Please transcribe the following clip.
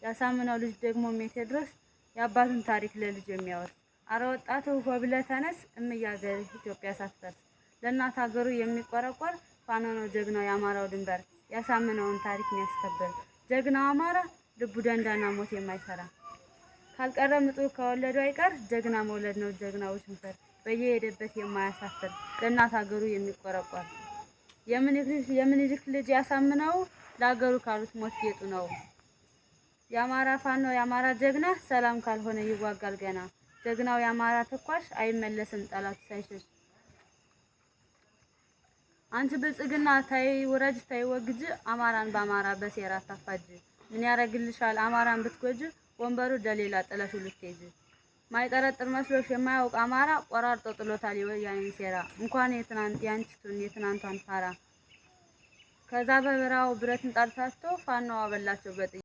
ያሳምነው ልጅ ደግሞ ቴዎድሮስ የአባቱን ታሪክ ለልጅ የሚያወርስ። አረ ወጣቱ ሆ ብለህ ተነስ እምዬ ሀገር ኢትዮጵያ ሳትፈርስ። ለእናት ሀገሩ የሚቆረቆር ፋኖ ነው ጀግናው የአማራው ድንበር። ያሳምነውን ታሪክ የሚያስከብር ጀግናው አማራ ልቡ ደንዳና ሞት የማይፈራ። ካልቀረ ምጡ ከወለዱ አይቀር ጀግና መውለድ ነው ጀግናው ሽንፈር። በየሄደበት የማያሳፍር ለእናት ሀገሩ የሚቆረቆር። የምኒልክ ልጅ ያሳምነው ለሀገሩ ካሉት ሞት ጌጡ ነው። የአማራ ፋኖ የአማራ ጀግና ሰላም ካልሆነ ይዋጋል ገና። ጀግናው የአማራ ተኳሽ አይመለስም ጠላቱ ሳይሸሽ። አንቺ ብልጽግና ታይ ውረጅ ታይ ወግጅ አማራን በአማራ በሴራ ታፋጅ። ምን ያረግልሻል አማራን ብትጎጅ ወንበሩ ለሌላ ጥለሽ ልትሄጂ። ማይጠረጥር መስሎሽ የማያውቅ አማራ ቆራርጦ ጥሎታል የወያኔን ሴራ። እንኳን ያንቺቱን የትናንቷን ፋራ። ከዛ በበራው ብረትን ጣልታቶ ፋኖ አበላቸው በጥይት